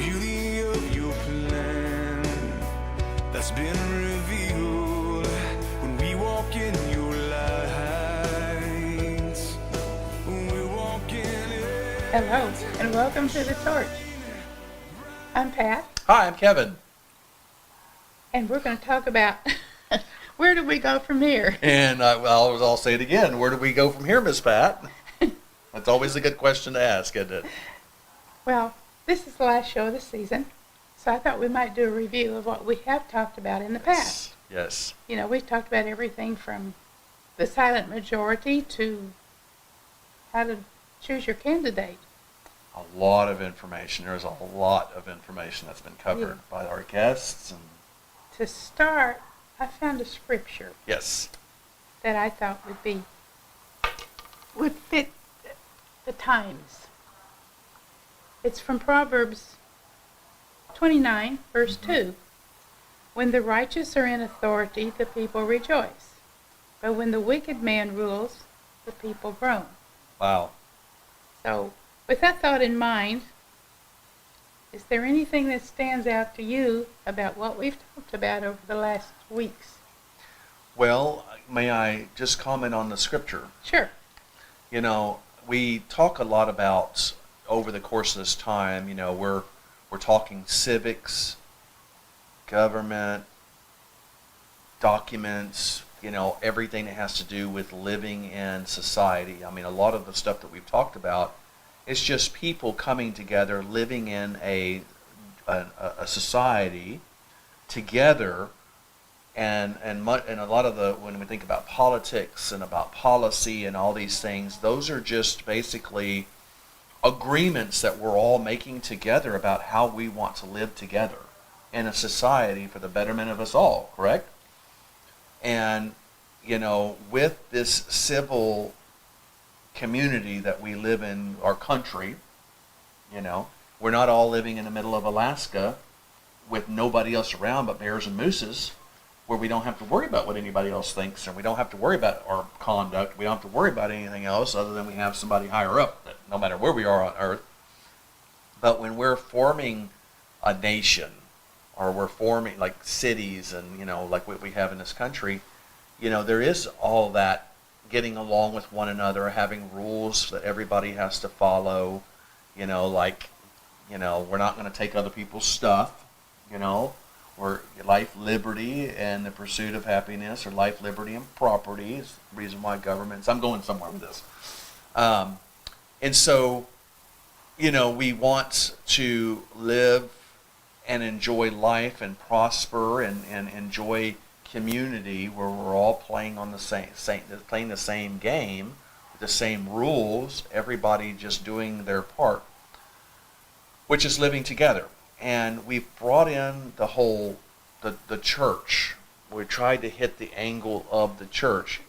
beauty of your plan that's been revealed when we walk in your lights. We walk in it. Hello, and welcome to The Torch. I'm Pat, Hi, I'm Kevin. and we're going to talk about where do we go from here? And I'll say it again. Where do we go from here, Miss Pat? That's always a good question to ask, isn't it? Well, this is the last show of the season, so I thought we might do a review of what we have talked about in the past. Yes. You know, we've talked about everything from the silent majority to how to choose your candidate. A lot of information. There's a lot of information that's been covered by our guests. And To start, I found a scripture yes. that I thought would fit the times. It's from Proverbs 29, verse 2. When the righteous are in authority, the people rejoice. But when the wicked man rules, the people groan. Wow. So, with that thought in mind, is there anything that stands out to you about what we've talked about over the last weeks? Well, may I just comment on the scripture? Sure. You know, we talk a lot about over the course of this time, you know, we're talking civics, government, documents, you know, everything that has to do with living in society. I mean, a lot of the stuff that we've talked about is just people coming together, living in a society together, and a lot of the, when we think about politics and about policy and all these things, those are just basically agreements that we're all making together about how we want to live together in a society for the betterment of us all, correct? And, you know, with this civil community that we live in, our country, you know, we're not all living in the middle of Alaska with nobody else around but bears and mooses, where we don't have to worry about what anybody else thinks, and we don't have to worry about our conduct. We don't have to worry about anything else other than we have somebody higher up, that no matter where we are on earth. But when we're forming a nation, or we're forming like cities and, you know, like what we have in this country, you know, there is all that getting along with one another, having rules that everybody has to follow, you know, like, you know, we're not going to take other people's stuff, you know, or life, liberty, and the pursuit of happiness, or life, liberty, and property is the reason why governments, I'm going somewhere with this. And so, you know, we want to live and enjoy life and prosper and enjoy community where we're all playing on the playing the same game, with the same rules, everybody just doing their part, which is living together. And we've brought in the whole, the church. We tried to hit the angle of the church.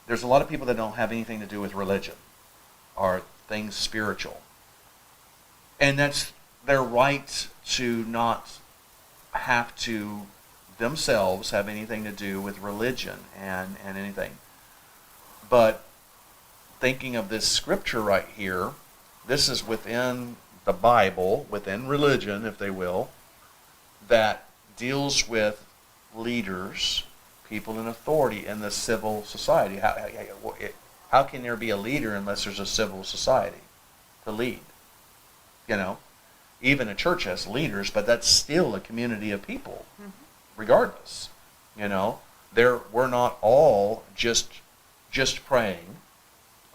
There's a lot of people that don't have anything to do with religion or things spiritual. And that's their right to not have to themselves have anything to do with religion and anything. But thinking of this scripture right here, this is within the Bible, within religion, if they will, that deals with leaders, people in authority in the civil society. How can there be a leader unless there's a civil society to lead? You know, even a church has leaders, but that's still a community of people, regardless. You know, we're not all just praying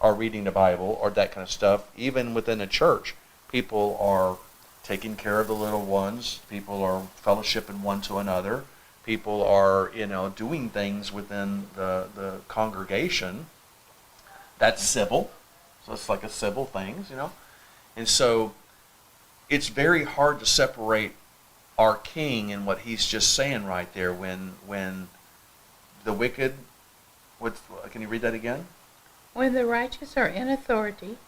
or reading the Bible or that kind of stuff. Even within a church, people are taking care of the little ones. People are fellowshipping one to another. People are, you know, doing things within the congregation. That's civil. So it's like a civil thing, you know. And so it's very hard to separate our king and what he's just saying right there when the wicked, can you read that again? When the righteous are in authority,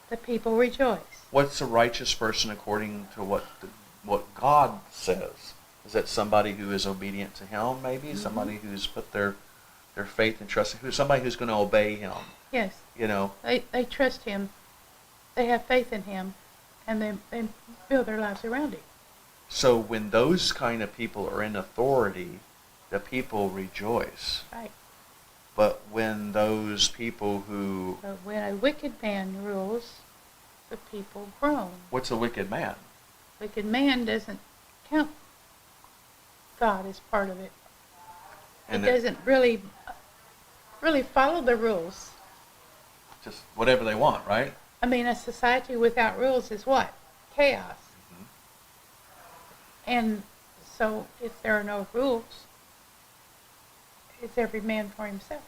the people rejoice. What's a righteous person according to what God says? Is that somebody who is obedient to him, maybe? Somebody who's put their faith and trust, somebody who's going to obey him? Yes. You know? They trust him. They have faith in him. and they build their lives around it. So when those kind of people are in authority, the people rejoice. Right. But when those people who... But when a wicked man rules, the people groan. What's a wicked man? Wicked man doesn't count God as part of it. And It doesn't really follow the rules. just whatever they want, right? I mean, a society without rules is what? Chaos. Mhm. And so if there are no rules, it's every man for himself.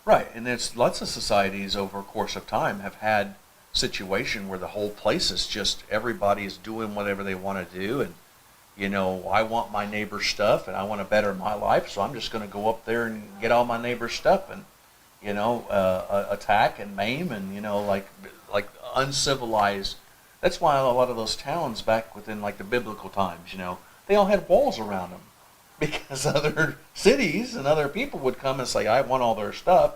Right, and there's lots of societies over a course of time have had situation where the whole place is just everybody is doing whatever they want to do, and I want my neighbor's stuff and I want to better my life, so I'm just going to go up there and get all my neighbor's stuff and attack and maim and like uncivilized. That's why a lot of those towns back within like the biblical times, they all had walls around them. Because other cities and other people would come and say, I want all their stuff.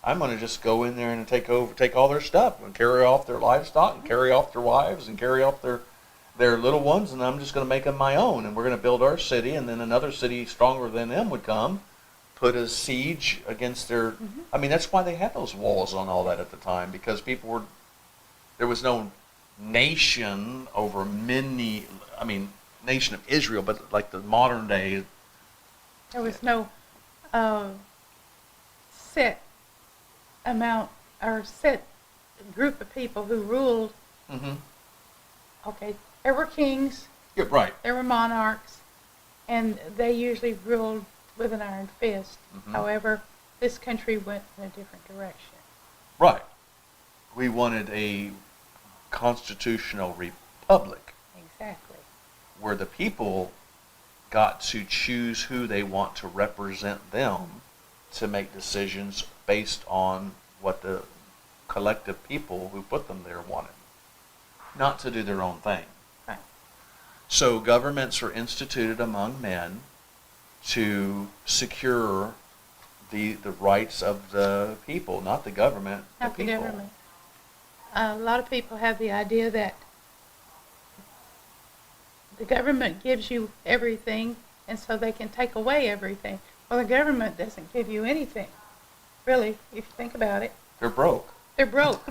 I'm going to just go in there and take all their stuff and carry off their livestock and carry off their wives and carry off their little ones, and I'm just going to make them my own, and we're going to build our city, and then another city stronger than them would come, put a siege against their... Mm-hmm. I mean, that's why they had those walls on all that at the time, because there was no nation over nation of Israel, but like the modern day... There was no set amount or set group of people who ruled. Mm-hmm. Okay, there were kings, Yeah, right. there were monarchs, and they usually ruled with an iron fist. Mhm. However, this country went in a different direction. Right. We wanted a constitutional republic Exactly. where the people got to choose who they want to represent them to make decisions based on what the collective people who put them there wanted. Not to do their own thing. Right. So governments are instituted among men to secure the rights of the people, not the government, Not the the people. government. A lot of people have the idea that the government gives you everything, and so they can take away everything. Well, the government doesn't give you anything, really, if you think about it. They're broke. They're broke.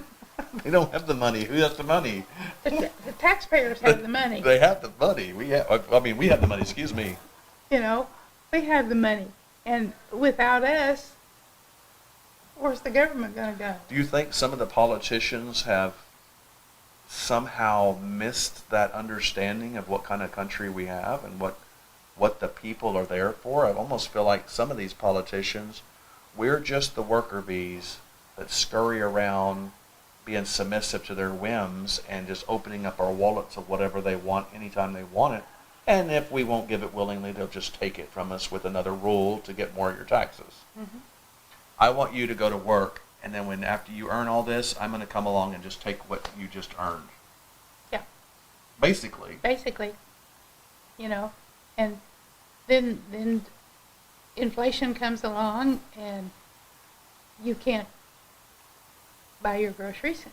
They don't have the money. Who has the money? The taxpayers have the money. They have the money. We have the money. Excuse me. We have the money. And without us, where's the government going to go? Do you think some of the politicians have somehow missed that understanding of what kind of country we have and what the people are there for? I almost feel like some of these politicians, we're just the worker bees that scurry around being submissive to their whims and just opening up our wallets of whatever they want anytime they want it. And if we won't give it willingly, they'll just take it from us with another rule to get more of your taxes. Mm-hmm. I want you to go to work, and then after you earn all this, I'm going to come along and just take what you just earned. Yeah. Basically. And then inflation comes along, and you can't buy your groceries.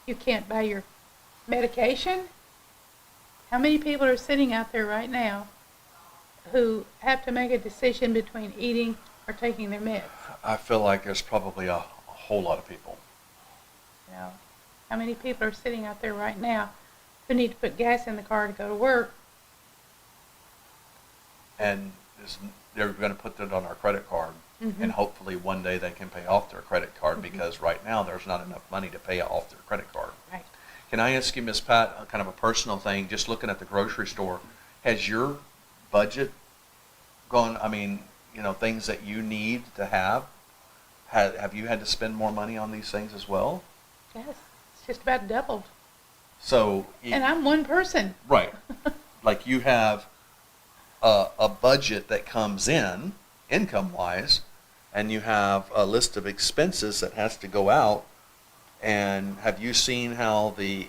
You can't buy your medication. How many people are sitting out there right now who have to make a decision between eating or taking their meds? I feel like there's probably a whole lot of people. How many people are sitting out there right now who need to put gas in the car to go to work? And they're going to put that on our credit card. Mm-hmm. And hopefully one day they can pay off their credit card, because right now there's not enough money to pay off their credit card. Right. Can I ask you, Miss Pat, kind of a personal thing, just looking at the grocery store, has your budget gone, things that you need to have you had to spend more money on these things as well? Yes, it's just about doubled. So, And I'm one person. right, like you have a budget that comes in, income-wise, and you have a list of expenses that has to go out. And have you seen how the